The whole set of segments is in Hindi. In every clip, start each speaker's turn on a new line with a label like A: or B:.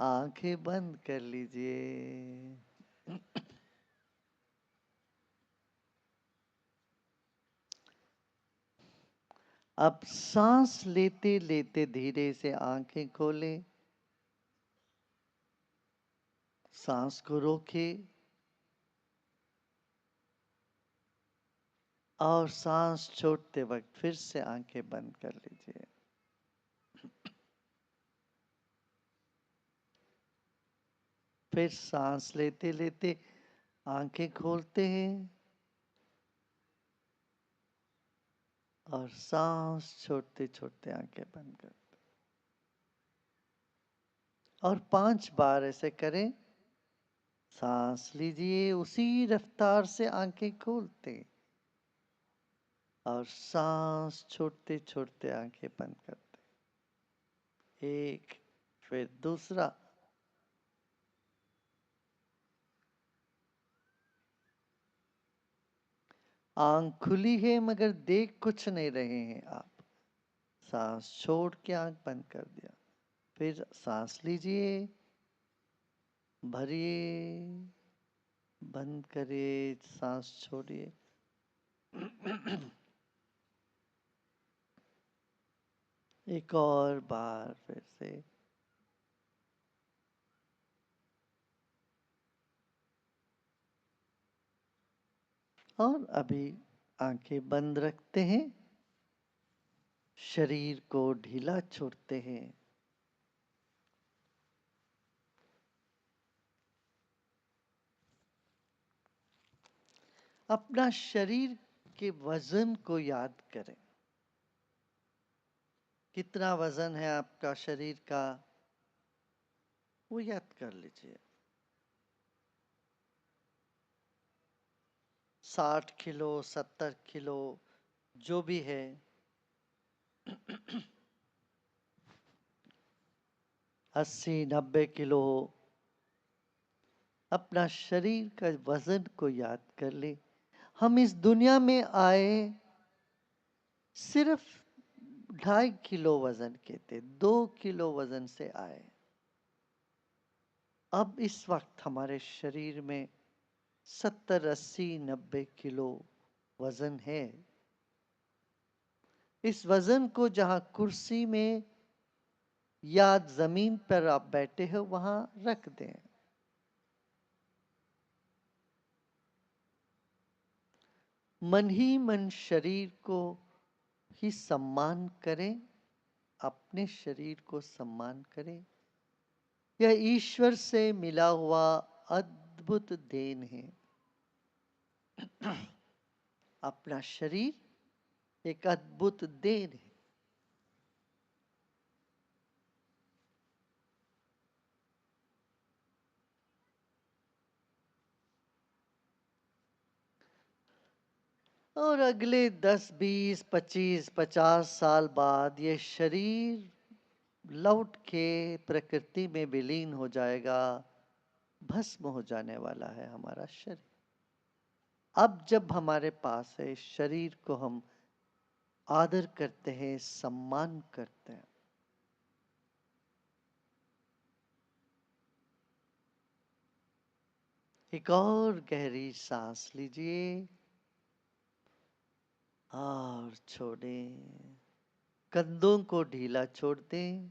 A: आंखें बंद कर लीजिए। अब सांस लेते लेते धीरे से आंखें खोलें। सांस को रोके और सांस छोड़ते वक्त फिर से आंखें बंद कर लीजिए। फिर सांस लेते लेते आंखें खोलते हैं और सांस छोड़ते छोड़ते आंखें बंद करते और 5 बार ऐसे करें। सांस लीजिए, उसी रफ्तार से आंखें खोलते और सांस छोड़ते छोड़ते आंखें बंद करते। एक, फिर दूसरा। आंख खुली है मगर देख कुछ नहीं रहे हैं आप। सांस छोड़ के आंख बंद कर दिया। फिर सांस लीजिए, भरिए, बंद करिए, सांस छोड़िए। एक और बार फिर से। और अभी आंखें बंद रखते हैं, शरीर को ढीला छोड़ते हैं। अपना शरीर के वजन को याद करें। कितना वजन है आपका शरीर का, वो याद कर लीजिए। 60 किलो, 70 किलो, जो भी है। 80, 90 किलो हो, अपना शरीर का वजन को याद कर ले। हम इस दुनिया में आए सिर्फ 2.5 किलो वजन के थे, 2 किलो वजन से आए। अब इस वक्त हमारे शरीर में 70, 80, 90 किलो वजन है। इस वजन को जहां कुर्सी में या जमीन पर आप बैठे हो वहां रख दें। मन ही मन शरीर को ही सम्मान करें, अपने शरीर को सम्मान करें। यह ईश्वर से मिला हुआ अद्भुत देन है। अपना शरीर एक अद्भुत देन है। और अगले 10, 20, 25, 50 साल बाद ये शरीर लौट के प्रकृति में विलीन हो जाएगा, भस्म हो जाने वाला है हमारा शरीर। अब जब हमारे पास है, इस शरीर को हम आदर करते हैं, सम्मान करते हैं। एक और गहरी सांस लीजिए और छोड़ें। कंधों को ढीला छोड़ दें।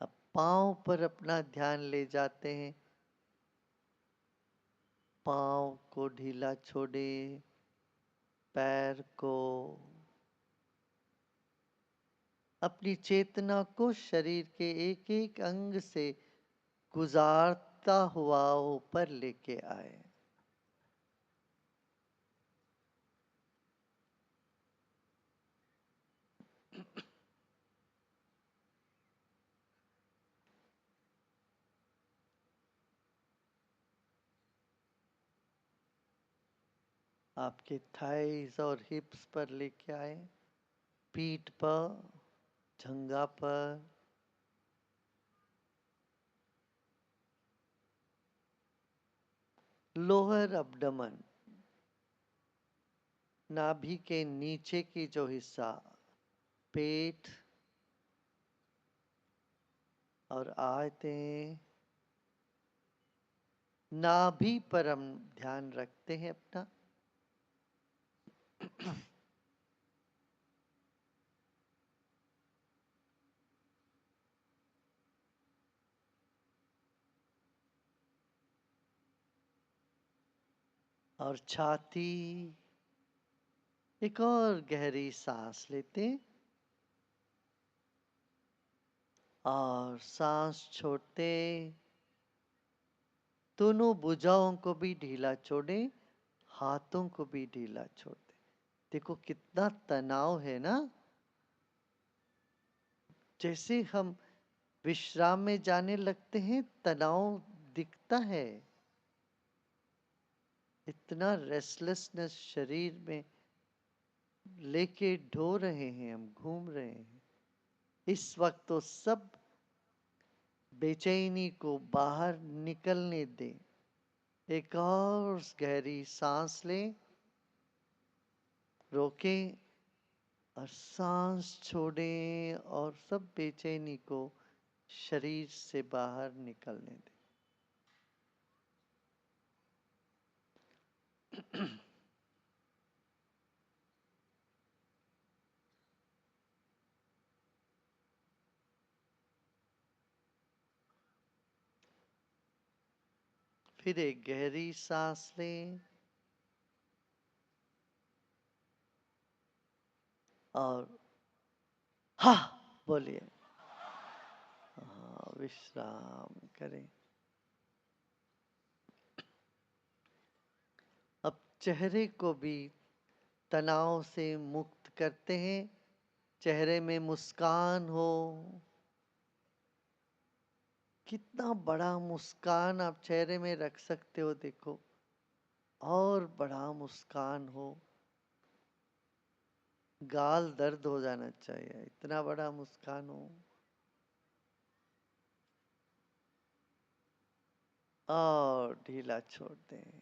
A: अब पांव पर अपना ध्यान ले जाते हैं। पांव को ढीला छोड़ें, पैर को। अपनी चेतना को शरीर के एक एक अंग से गुजारता हुआ ऊपर लेके आए। आपके थाइस और हिप्स पर लेके आए, पीठ पर, जंघा पर, लोअर अब्डमन, नाभि के नीचे की जो हिस्सा, पेट, और आते नाभि पर हम ध्यान रखते हैं अपना। और छाती, एक और गहरी सांस लेते हैं और सांस छोड़ते, दोनों भुजाओं को भी ढीला छोड़े, हाथों को भी ढीला छोड़ दे। देखो कितना तनाव है ना। जैसे हम विश्राम में जाने लगते हैं तनाव दिखता है। इतना रेस्टलेसनेस शरीर में लेके ढो रहे हैं, हम घूम रहे हैं। इस वक्त तो सब बेचैनी को बाहर निकलने दें। एक और गहरी सांस लें, रोकें और सांस छोड़ें और सब बेचैनी को शरीर से बाहर निकलने दें। फिर एक गहरी सांस लें और हा बोलिए। हाँ, विश्राम करें। अब चेहरे को भी तनाव से मुक्त करते हैं। चेहरे में मुस्कान हो, कितना बड़ा मुस्कान आप चेहरे में रख सकते हो, देखो और बड़ा मुस्कान हो। गाल दर्द हो जाना चाहिए, इतना बड़ा मुस्कान हो। और ढीला छोड़ दें।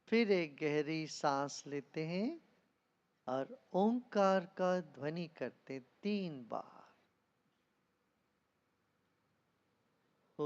A: फिर एक गहरी सांस लेते हैं और ओंकार का ध्वनि करते 3 बार। ओ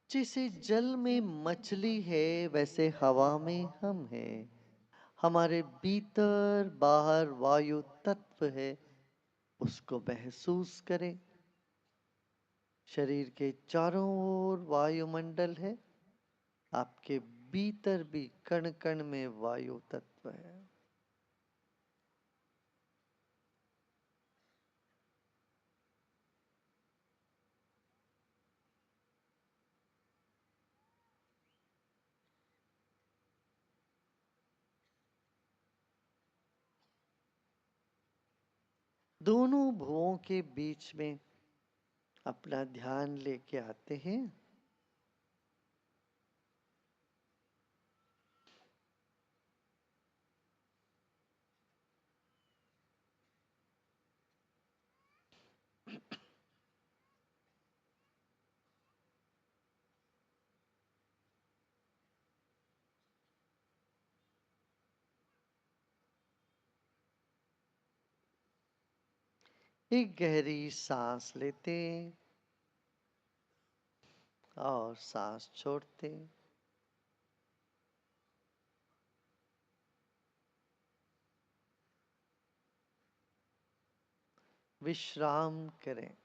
A: जैसे जल में मछली है वैसे हवा में हम हैं। हमारे भीतर बाहर वायु तत्व है, उसको महसूस करें। शरीर के चारों ओर वायुमंडल है, आपके भीतर भी कण कण में वायु तत्व है। दोनों भुवों के बीच में अपना ध्यान लेके आते हैं। एक गहरी सांस लेते और सांस छोड़ते। विश्राम करें।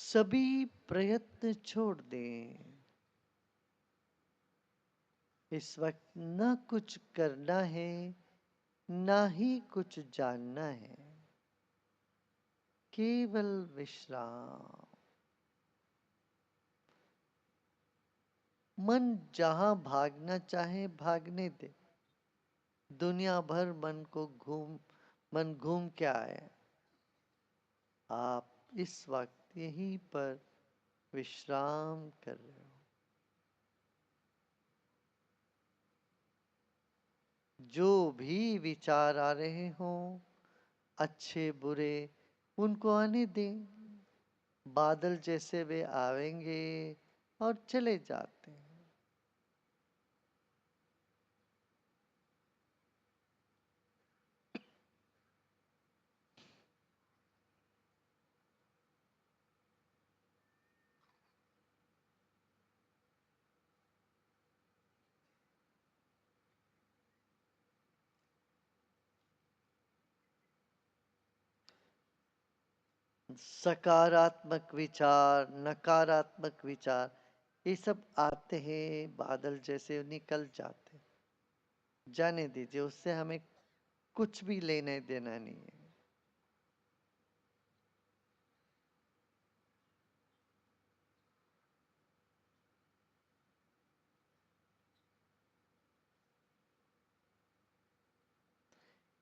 A: सभी प्रयत्न छोड़ दें। इस वक्त न कुछ करना है, ना ही कुछ जानना है, केवल विश्राम। मन जहां भागना चाहे भागने दे। दुनिया भर मन घूम के आए। आप इस वक्त यहीं पर विश्राम कर रहे हो। जो भी विचार आ रहे हो, अच्छे बुरे, उनको आने दें। बादल जैसे वे आवेंगे और चले जाते हैं। सकारात्मक विचार, नकारात्मक विचार, ये सब आते हैं, बादल जैसे निकल जाते हैं। जाने दीजिए, उससे हमें कुछ भी लेने देना नहीं है।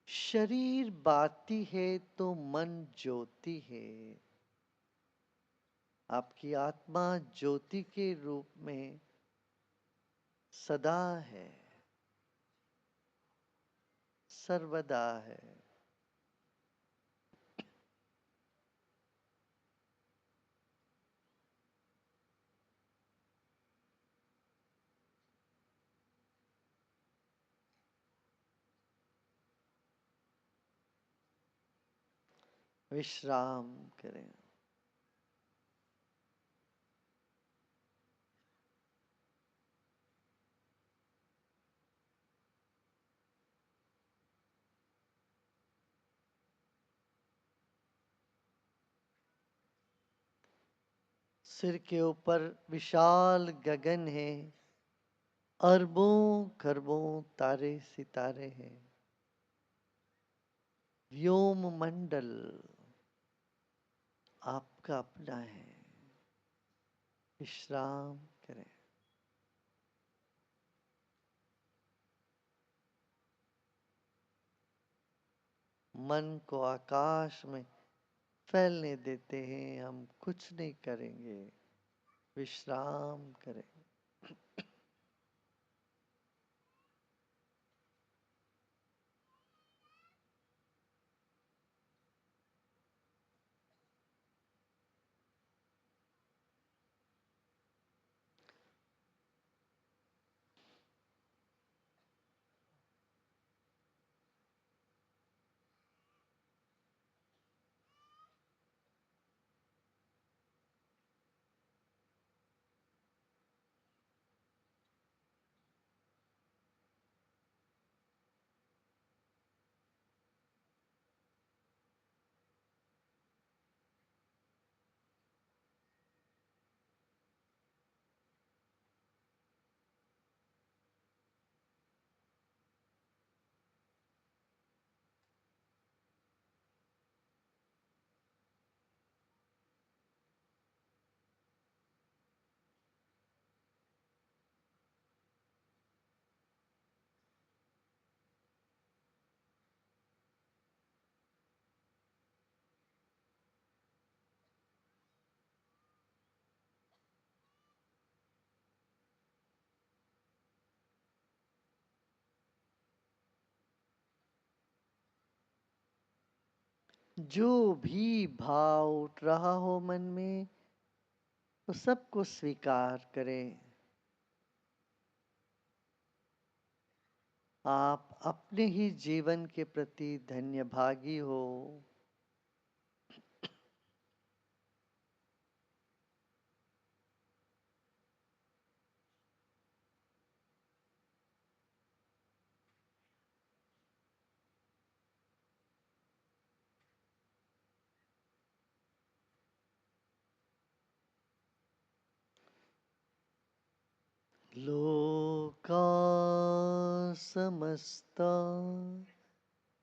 A: शरीर बाती है तो मन ज्योति है। आपकी आत्मा ज्योति के रूप में सदा है, सर्वदा है। विश्राम करें। सिर के ऊपर विशाल गगन है, अरबों खरबों तारे सितारे हैं। व्योम मंडल आपका अपना है। विश्राम करें। मन को आकाश में फैलने देते हैं, हम कुछ नहीं करेंगे। विश्राम करें। जो भी भाव उठ रहा हो मन में, तो सबको स्वीकार करें। आप अपने ही जीवन के प्रति धन्य भागी हो। समस्ता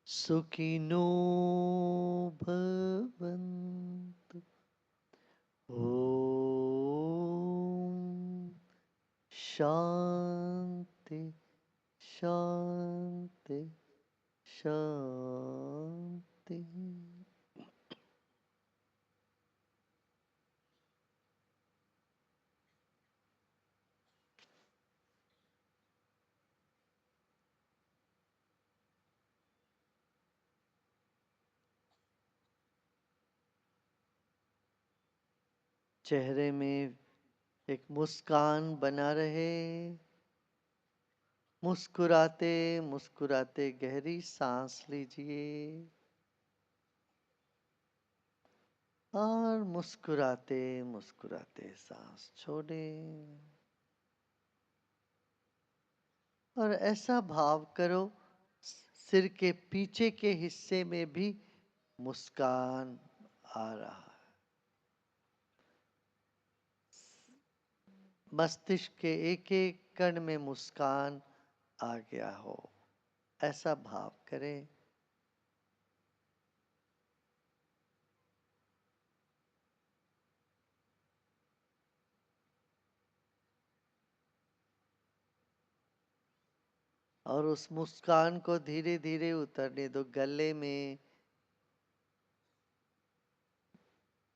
A: सुखिनो भवन्तु। ओम शांति शांति शांति। चेहरे में एक मुस्कान बना रहे। मुस्कुराते मुस्कुराते गहरी सांस लीजिए और मुस्कुराते मुस्कुराते सांस छोड़ें। और ऐसा भाव करो सिर के पीछे के हिस्से में भी मुस्कान आ रहा है। मस्तिष्क के एक एक कण में मुस्कान आ गया हो, ऐसा भाव करें। और उस मुस्कान को धीरे धीरे उतरने दो गले में,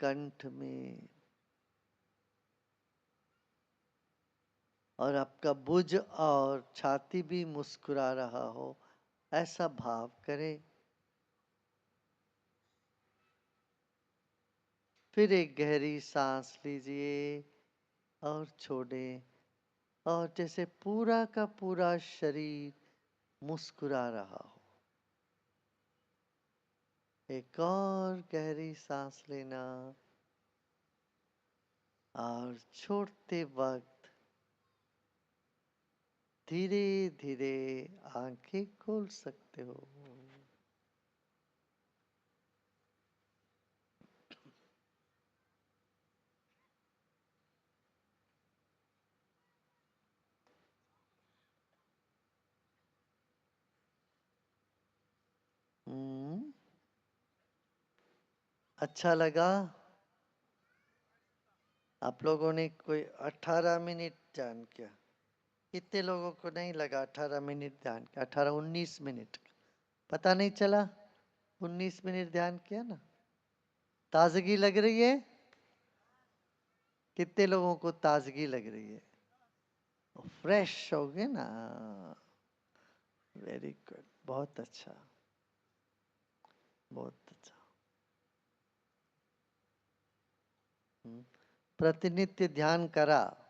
A: कंठ में, और आपका भुज और छाती भी मुस्कुरा रहा हो, ऐसा भाव करें। फिर एक गहरी सांस लीजिए और छोड़ें, और जैसे पूरा का पूरा शरीर मुस्कुरा रहा हो। एक और गहरी सांस लेना और छोड़ते वक्त धीरे धीरे आंखें खोल सकते हो। अच्छा लगा? आप लोगों ने कोई 18 मिनट ध्यान किया? कितने लोगों को नहीं लगा 18 मिनट ध्यान किया? 18-19 मिनट पता नहीं चला? 19 मिनट ध्यान किया ना? ताजगी लग रही है? कितने लोगों को ताजगी लग रही है? फ्रेश हो गए ना? वेरी गुड, बहुत अच्छा, बहुत अच्छा। प्रतिनित्य ध्यान करा